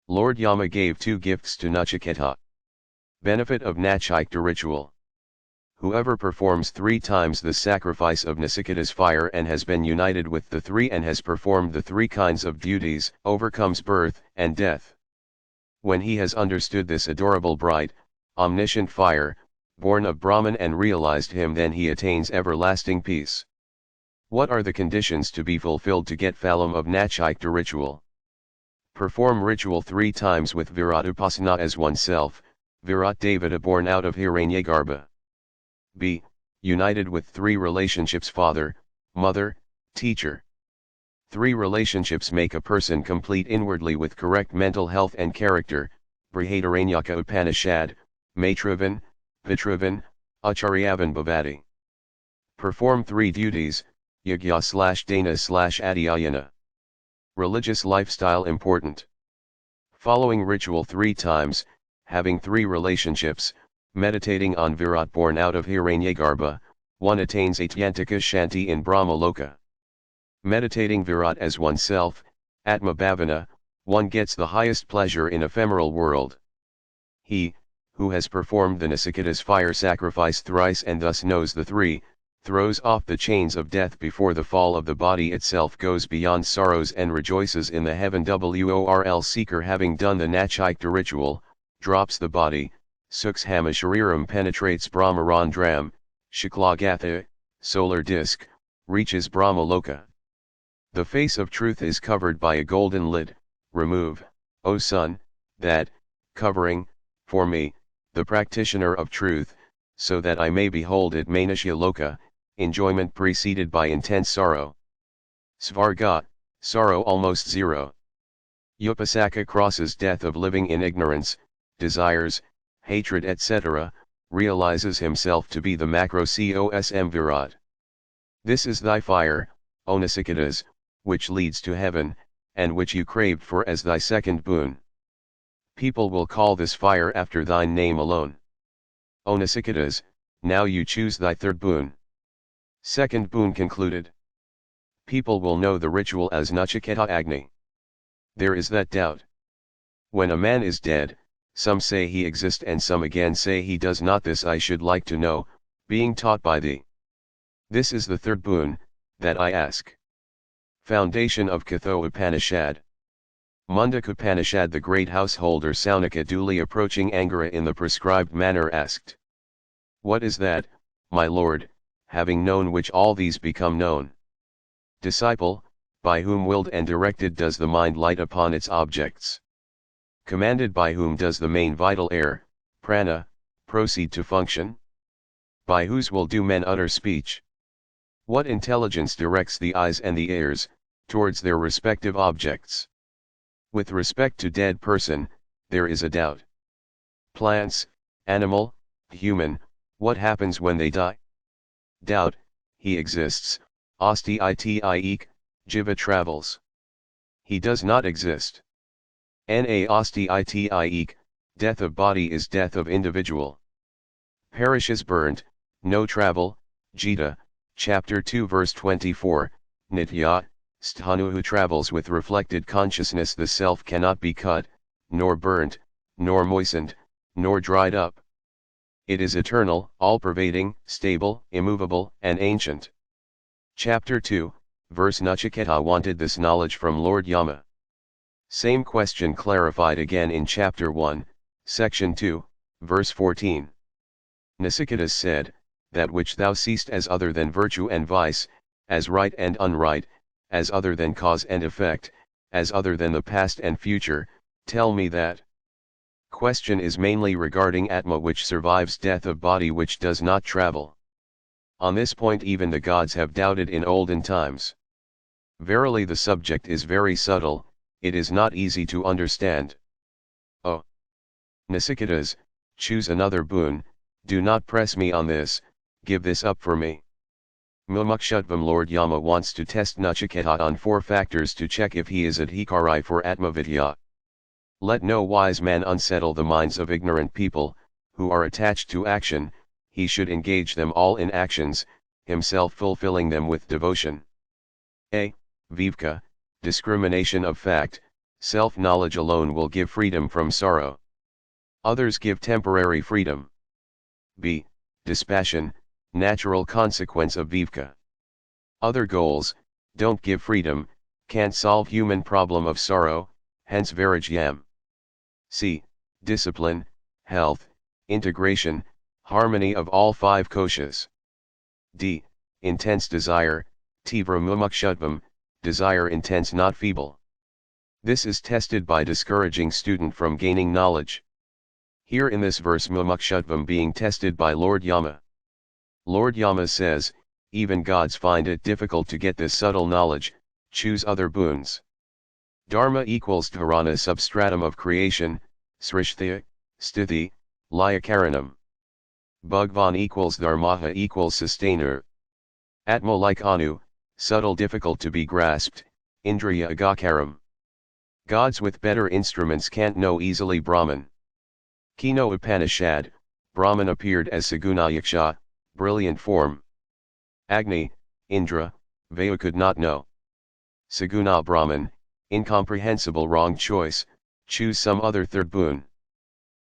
Lord Yama gave 2 gifts to Nachiketa. Benefit of Nachiketa ritual. Whoever performs 3 times the sacrifice of Nachiketa's fire and has been united with the 3 and has performed the 3 kinds of duties, overcomes birth and death. When he has understood this adorable bright, omniscient fire, born of Brahman and realized him, then he attains everlasting peace. What are the conditions to be fulfilled to get phalam of Nachiketa ritual? Perform ritual 3 times with Virat Upasana as oneself, Virat Devata born out of Hiranyagarbha. B. United with 3 relationships: father, mother, teacher. 3 relationships make a person complete inwardly with correct mental health and character. Brihadaranyaka Upanishad, Maitrevan, Pitravan, Acharyavan Bhavati. Perform 3 duties, yagya/dana/adhyayana. Religious lifestyle important. Following ritual 3 times, having 3 relationships, meditating on Virat born out of Hiranyagarbha, one attains Atyantika Shanti in Brahmaloka. Meditating Virat as oneself, Atma Bhavana, one gets the highest pleasure in ephemeral world. He, who has performed the Nachiketa's fire sacrifice thrice and thus knows the 3, throws off the chains of death before the fall of the body itself, goes beyond sorrows and rejoices in the heaven. Worl seeker having done the Nachiketa ritual, drops the body, Sukshama Shariram penetrates Brahmarandram, Shuklagatha, solar disk, reaches Brahmaloka. The face of truth is covered by a golden lid. Remove, O sun, that covering, for me, the practitioner of truth, so that I may behold it. Manashya Loka, enjoyment preceded by intense sorrow. Svarga, sorrow almost zero. Upasaka crosses death of living in ignorance, desires, hatred etc., realizes himself to be the macro Cosm Virat. This is thy fire, O Nachiketas, which leads to heaven, and which you craved for as thy second boon. People will call this fire after thine name alone. O Nachiketas, now you choose thy third boon. Second boon concluded. People will know the ritual as Nachiketa Agni. There is that doubt. When a man is dead, some say he exists and some again say he does not. This I should like to know, being taught by thee. This is the third boon, that I ask. Foundation of KATHO Upanishad. Mundaka Upanishad. The great householder Saunaka, duly approaching Angara in the prescribed manner, asked, what is that, my lord, having known which all these become known? Disciple, by whom willed and directed does the mind light upon its objects? Commanded by whom does the main vital air, prana, proceed to function? By whose will do men utter speech? What intelligence directs the eyes and the ears, towards their respective objects? With respect to dead person, there is a doubt. Plants, animal, human, what happens when they die? Doubt, he exists, asti itiik, jiva travels. He does not exist. Na asti itiik, death of body is death of individual. Perishes burnt, no travel, Gita, chapter 2 verse 24, Nitya, sthanu, who travels with reflected consciousness. The self cannot be cut, nor burnt, nor moistened, nor dried up. It is eternal, all-pervading, stable, immovable, and ancient. Chapter 2, verse Nachiketa wanted this knowledge from Lord Yama. Same question clarified again in chapter 1, section 2, verse 14. Nachiketas said, that which thou seest as other than virtue and vice, as right and unright, as other than cause and effect, as other than the past and future, tell me that. Question is mainly regarding Atma, which survives death of body, which does not travel. On this point even the gods have doubted in olden times. Verily the subject is very subtle, it is not easy to understand. Oh! Nachiketas, choose another boon, do not press me on this, give this up for me. Mumukshutvam. Lord Yama wants to test Nachiketa on 4 factors to check if he is adhikari for Atmavidya. Let no wise man unsettle the minds of ignorant people, who are attached to action, he should engage them all in actions, himself fulfilling them with devotion. A. Vivka, discrimination of fact, Self-knowledge alone will give freedom from sorrow. Others give temporary freedom. B. Dispassion, natural consequence of vivka. Other goals, don't give freedom, can't solve human problem of sorrow, hence vairāgyam. C. Discipline, health, integration, harmony of all five koshas. D. Intense desire, tīvra mumukshutvam, desire intense not feeble. This is tested by discouraging student from gaining knowledge. Here in this verse mumukshutvam being tested by Lord Yama. Lord Yama says, even gods find it difficult to get this subtle knowledge, choose other boons. Dharma equals dharana substratum of creation, srishthya, stithi, layakaranam. Bhagwan equals dharmaha equals sustainer. Atmo like anu, subtle difficult to be grasped, indriya agakaram. Gods with better instruments can't know easily Brahman. KATHO Upanishad, Brahman appeared as Sagunayaksha, brilliant form. Agni, Indra, Vayu could not know. Saguna Brahman, incomprehensible wrong choice, choose some other third boon.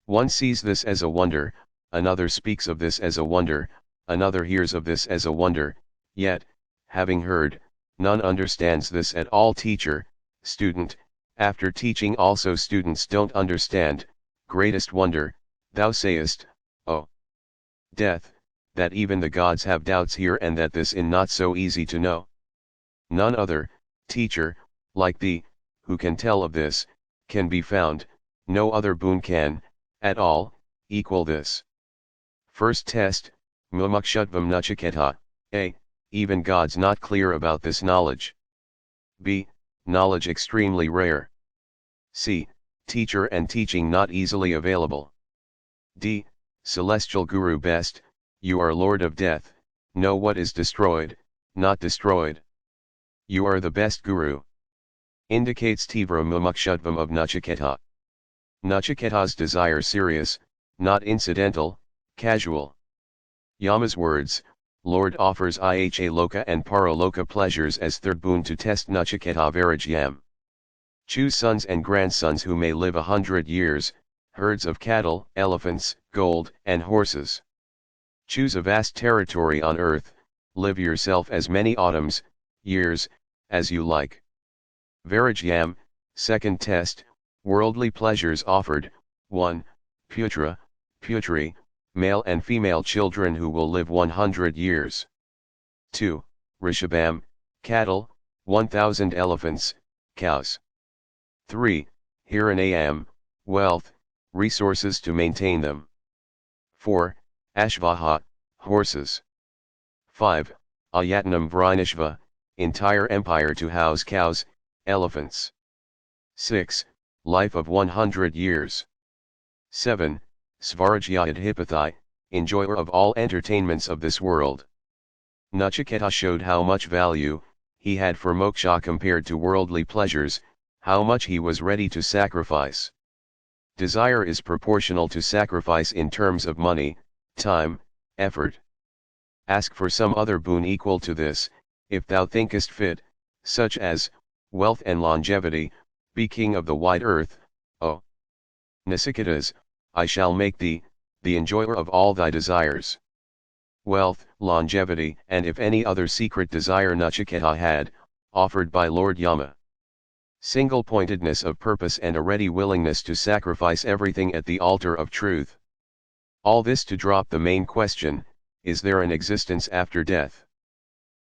One sees this as a wonder, another speaks of this as a wonder, another hears of this as a wonder, yet, having heard, none understands this at all. Teacher, student, after teaching also students don't understand, greatest wonder, thou sayest, oh, death, that even the gods have doubts here and that this in not so easy to know. None other, teacher, like thee, who can tell of this, can be found, no other boon can, at all, equal this. First test, mumukshutvam nachiketa, A. Even gods not clear about this knowledge. B. Knowledge extremely rare. C. Teacher and teaching not easily available. D. Celestial Guru best, you are Lord of Death, know what is destroyed, not destroyed. You are the best Guru. Indicates tīvra mumukshutvam of Nachiketa. Nachiketa's desire serious, not incidental, casual. Yama's words, Lord offers Iha loka and paraloka pleasures as third boon to test Nachiketa vairāgyam. Choose sons and grandsons who may live 100 years, herds of cattle, elephants, gold, and horses. Choose a vast territory on earth, live yourself as many autumns, years, as you like. Vairāgyam, second test, worldly pleasures offered, 1. Putra, putri, male and female children who will live 100 years. 2. Rishabham, cattle, 1,000 elephants, cows. 3. Hiranayam, wealth, resources to maintain them. 4. Ashvaha, horses. 5. Ayatanam Vrinashva, entire empire to house cows, elephants. 6. Life of 100 years. 7. Svarajyad Hipathai, enjoyer of all entertainments of this world. Nachiketa showed how much value he had for moksha compared to worldly pleasures, how much he was ready to sacrifice. Desire is proportional to sacrifice in terms of money, time, effort. Ask for some other boon equal to this, if thou thinkest fit, such as wealth and longevity, be king of the wide earth, O Nachiketas, I shall make thee the enjoyer of all thy desires. Wealth, longevity, and if any other secret desire Nachiketa had, offered by Lord Yama. Single-pointedness of purpose and a ready willingness to sacrifice everything at the altar of truth. All this to drop the main question, is there an existence after death?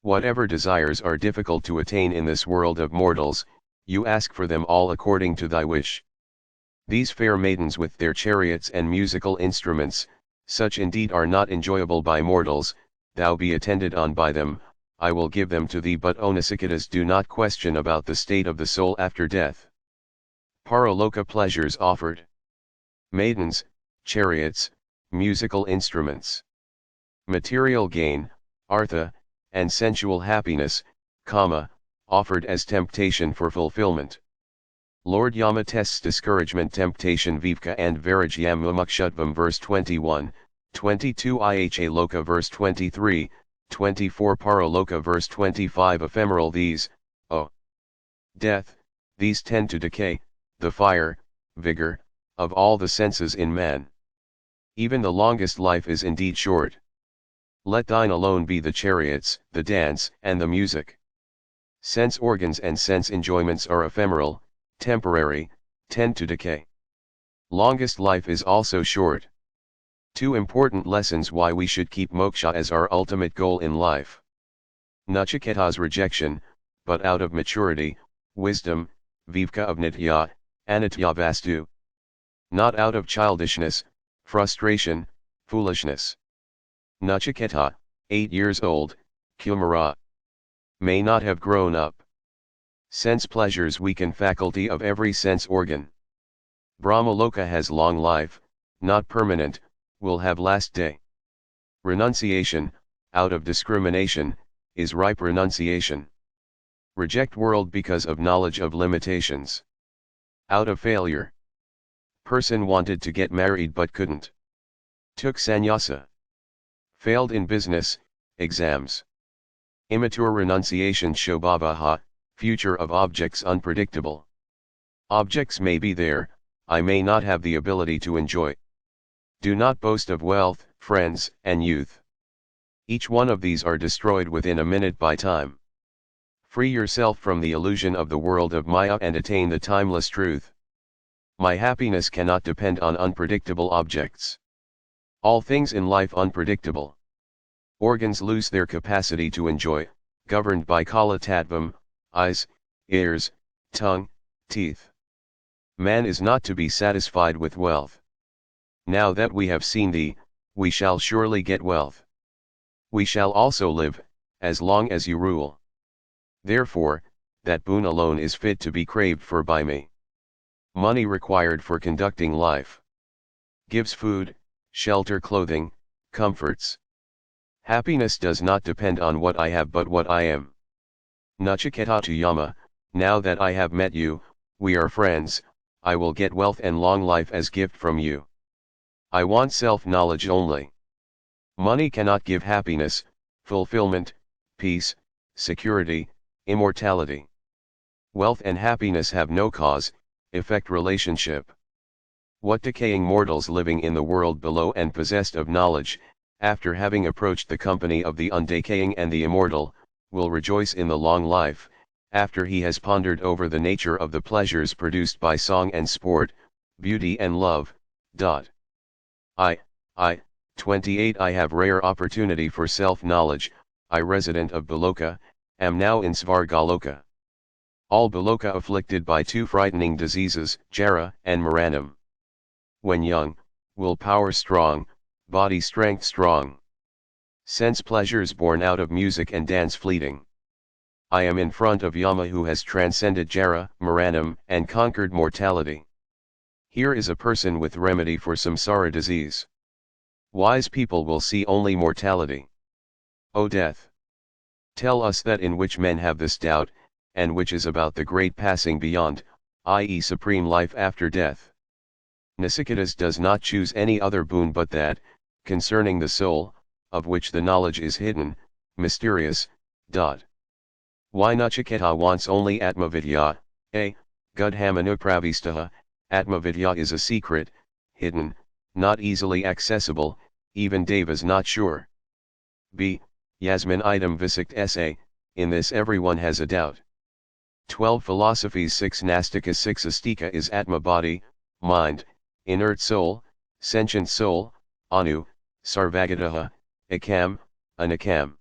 Whatever desires are difficult to attain in this world of mortals, you ask for them all according to thy wish. These fair maidens with their chariots and musical instruments, such indeed are not enjoyable by mortals, thou be attended on by them, I will give them to thee. But O Nachiketas, do not question about the state of the soul after death. Paraloka pleasures offered. Maidens, chariots, musical instruments. Material gain, artha, and sensual happiness, kama, offered as temptation for fulfillment. Lord Yama tests discouragement, temptation, vivka and vairāgyam mumukshutvam verse 21, 22 Iha loka verse 23, 24 paraloka verse 25 ephemeral. These, O death, these tend to decay, the fire, vigor, of all the senses in man. Even the longest life is indeed short. Let thine alone be the chariots, the dance, and the music. Sense organs and sense enjoyments are ephemeral, temporary, tend to decay. Longest life is also short. Two important lessons why we should keep moksha as our ultimate goal in life. Nachiketa's rejection, but out of maturity, wisdom, vivka of nitya, anitya vastu. Not out of childishness, frustration, foolishness. Nachiketa, 8 years old, Kumara. May not have grown up. Sense pleasures weaken faculty of every sense organ. Brahmaloka has long life, not permanent, will have last day. Renunciation, out of discrimination, is ripe renunciation. Reject world because of knowledge of limitations. Out of failure. Person wanted to get married but couldn't. Took sannyasa. Failed in business, exams. Immature renunciation shobhavaha, future of objects unpredictable. Objects may be there, I may not have the ability to enjoy. Do not boast of wealth, friends, and youth. Each one of these are destroyed within a minute by time. Free yourself from the illusion of the world of Maya and attain the timeless truth. My happiness cannot depend on unpredictable objects. All things in life unpredictable. Organs lose their capacity to enjoy, governed by kala tattvam, eyes, ears, tongue, teeth. Man is not to be satisfied with wealth. Now that we have seen thee, we shall surely get wealth. We shall also live, as long as you rule. Therefore, that boon alone is fit to be craved for by me. Money required for conducting life. Gives food, shelter, clothing, comforts. Happiness does not depend on what I have but what I am. Nachiketa to Yama, now that I have met you, we are friends, I will get wealth and long life as gift from you. I want self-knowledge only. Money cannot give happiness, fulfillment, peace, security, immortality. Wealth and happiness have no cause, effect relationship. What decaying mortals living in the world below and possessed of knowledge, after having approached the company of the undecaying and the immortal, will rejoice in the long life, after he has pondered over the nature of the pleasures produced by song and sport, beauty and love. I, 28 I have rare opportunity for self-knowledge, I resident of Baloka, am now in Svargaloka. All Baloka afflicted by two frightening diseases, Jara and Maranam. When young, will power strong, body strength strong. Sense pleasures born out of music and dance fleeting. I am in front of Yama who has transcended Jara, Maranam, and conquered mortality. Here is a person with remedy for samsara disease. Wise people will see only mortality. O death! Tell us that in which men have this doubt, and which is about the great passing beyond, i.e. supreme life after death. Nasicatas does not choose any other boon but that, concerning the soul, of which the knowledge is hidden, mysterious. Why Nachiketa wants only Atmavidya, a. Gudhamanupravistaha, Atmavidya is a secret, hidden, not easily accessible, even Devas not sure. B. Yasmin item visikt sa, in this everyone has a doubt. 12 philosophies 6 Nastika 6 Astika is Atma body, mind, inert soul, sentient soul, Anu, Sarvagataha, Ekam, Anakam.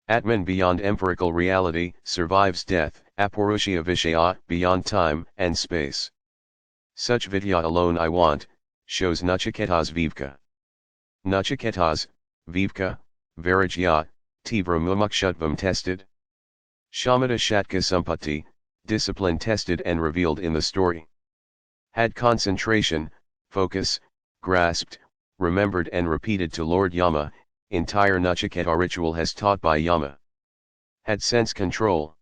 Atman beyond empirical reality, survives death, Apurushya Vishaya, beyond time and space. Such vidya alone I want, shows Nachiketa's Vivka. Nachiketa's, Vivka, Vairajya, Tivra Mumukshutvam tested. Shamata Shatka Sampatti, discipline tested and revealed in the story. Had concentration, focus, grasped, remembered and repeated to Lord Yama, entire Nachiketa ritual has taught by Yama. Had sense control.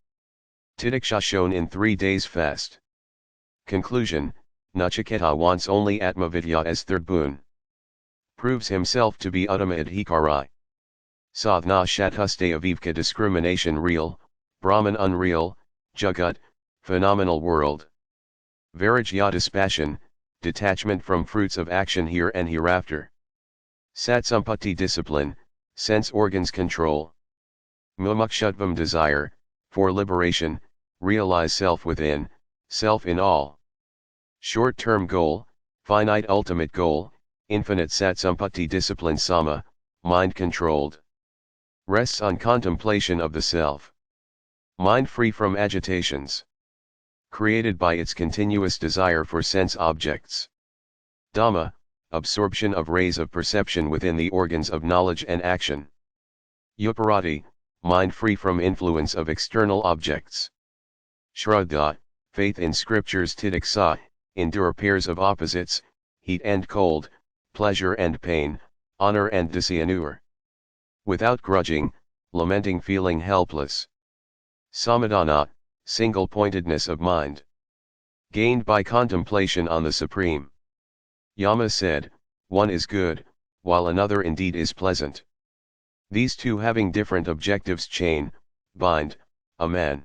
Tidiksha shown in 3 days fast. Conclusion, Nachiketa wants only Atmavidya as third boon. Proves himself to be Uttama Adhikari. Sadhna Shathuste Avivka discrimination real, Brahman unreal, Jagat, phenomenal world. Vairagya dispassion, detachment from fruits of action here and hereafter. Satsampatti discipline, sense organs control. Mumukshutvam desire, for liberation, realize self within, self in all. Short-term goal, finite ultimate goal, infinite satsampatti discipline sama, mind controlled. Rests on contemplation of the self. Mind free from agitations. Created by its continuous desire for sense objects. Dhamma, absorption of rays of perception within the organs of knowledge and action. Uparati, mind free from influence of external objects. Shraddha, faith in scriptures. Titiksa, endure pairs of opposites, heat and cold, pleasure and pain, honor and dishonor. Without grudging, lamenting, feeling helpless. Samadhana, single-pointedness of mind. Gained by contemplation on the Supreme. Yama said, one is good, while another indeed is pleasant. These two having different objectives bind, a man.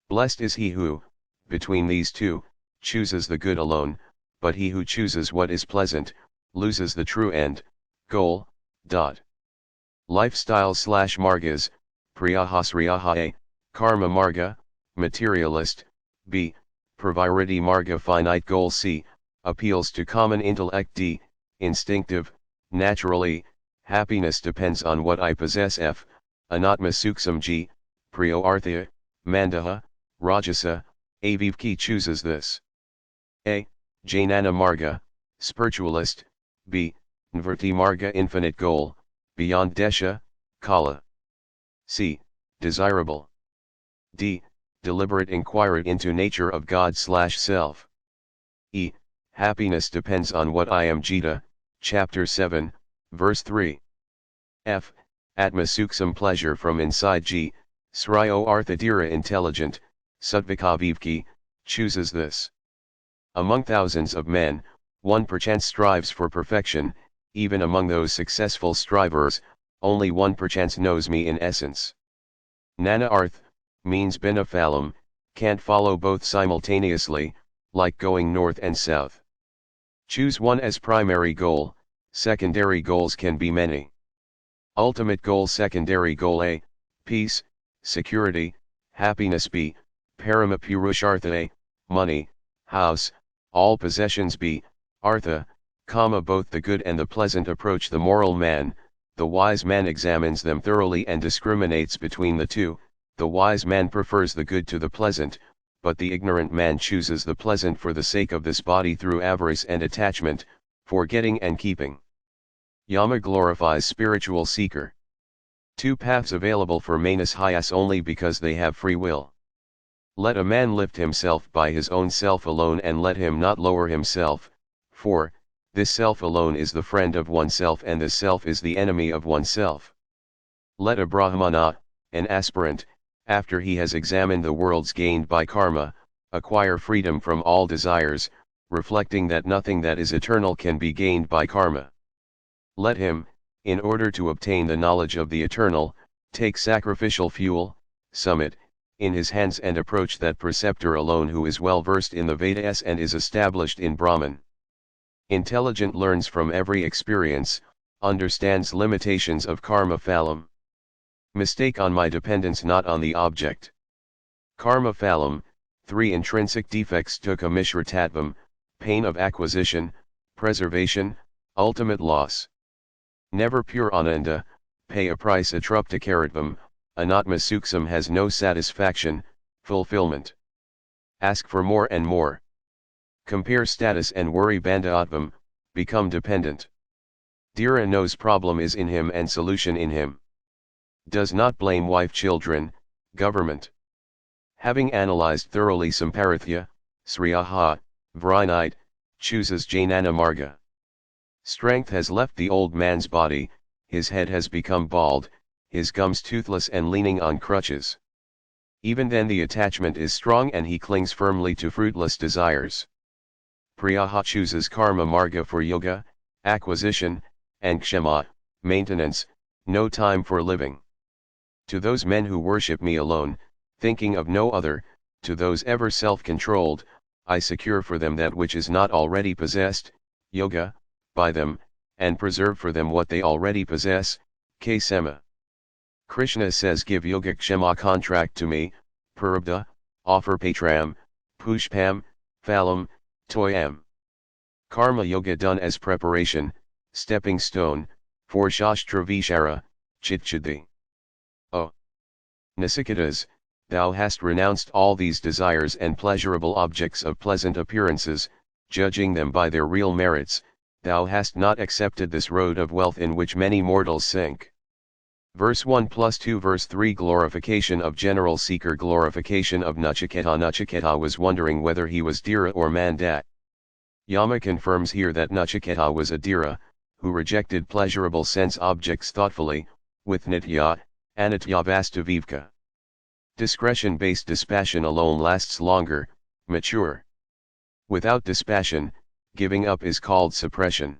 Blessed is he who, between these two, chooses the good alone, but he who chooses what is pleasant, loses the true end, goal. Lifestyle/margas, Priyahasriyaha A, Karma Marga, Materialist, B, Praviriti Marga finite goal C, appeals to common intellect D, instinctive, naturally, happiness depends on what I possess F, Anatma Suksam G, Priyoartha, Mandaha, Rajasa, Avivki chooses this. A, Jnana Marga, spiritualist, B, Nvrti Marga infinite goal, beyond Desha, Kala. C, desirable. D, deliberate inquiry into nature of God/self. E, happiness depends on what I am. Gita, chapter 7, verse 3. F, Atma Suksam pleasure from inside. G, Sriyo Arthadira intelligent, Sudvikavivki, chooses this. Among thousands of men, one perchance strives for perfection, even among those successful strivers, only one perchance knows me in essence. Nana Arth, means Benaphalam, can't follow both simultaneously, like going north and south. Choose one as primary goal, secondary goals can be many. Ultimate goal. Secondary goal A, peace, security, happiness. B, Paramapurushartha A, money, house, all possessions. B, Artha, both the good and the pleasant approach the moral man. The wise man examines them thoroughly and discriminates between the two. The wise man prefers the good to the pleasant, but the ignorant man chooses the pleasant for the sake of this body through avarice and attachment, forgetting and keeping. Yama glorifies spiritual seeker. Two paths available for Manas Hyas only because they have free will. Let a man lift himself by his own self alone and let him not lower himself, for, this self alone is the friend of oneself and this self is the enemy of oneself. Let a Brahmana, an aspirant, after he has examined the worlds gained by karma, acquire freedom from all desires, reflecting that nothing that is eternal can be gained by karma. Let him, in order to obtain the knowledge of the eternal, take sacrificial fuel, summit, in his hands and approach that preceptor alone who is well versed in the Vedas and is established in Brahman. Intelligent learns from every experience, understands limitations of karma phalam. Mistake on my dependence not on the object. Karma phalam, 3 intrinsic defects dukkha mishra tattvam, pain of acquisition, preservation, ultimate loss. Never pure ananda, pay a price atrupta karatvam, anatma suksam has no satisfaction, fulfillment. Ask for more and more. Compare status and worry bandhaatvam, become dependent. Dhira knows problem is in him and solution in him. Does not blame wife, children, government. Having analyzed thoroughly Samparathya, Sriyaha, Vrinite, chooses Jnana Marga. Strength has left the old man's body, his head has become bald, his gums toothless and leaning on crutches. Even then the attachment is strong and he clings firmly to fruitless desires. Priyaha chooses Karma Marga for yoga, acquisition, and kshama, maintenance, no time for living. To those men who worship me alone, thinking of no other, to those ever self-controlled, I secure for them that which is not already possessed, yoga, by them, and preserve for them what they already possess, ksema. Krishna says give Yogakshema contract to me, Purabdha, offer Patram, Pushpam, Phalam, Toyam. Karma Yoga done as preparation, stepping stone, for Shastra Vishara, Chitchadi. O Nasiketas, thou hast renounced all these desires and pleasurable objects of pleasant appearances, judging them by their real merits, thou hast not accepted this road of wealth in which many mortals sink. Verse 1 plus 2 Verse 3 Glorification of General Seeker Glorification of Nachiketa. Nachiketa was wondering whether he was Dhira or Mandat. Yama confirms here that Nachiketa was a Dhira, who rejected pleasurable sense objects thoughtfully, with Nitya, Anitya Vastavivka. Discretion-based dispassion alone lasts longer, mature. Without dispassion, giving up is called suppression.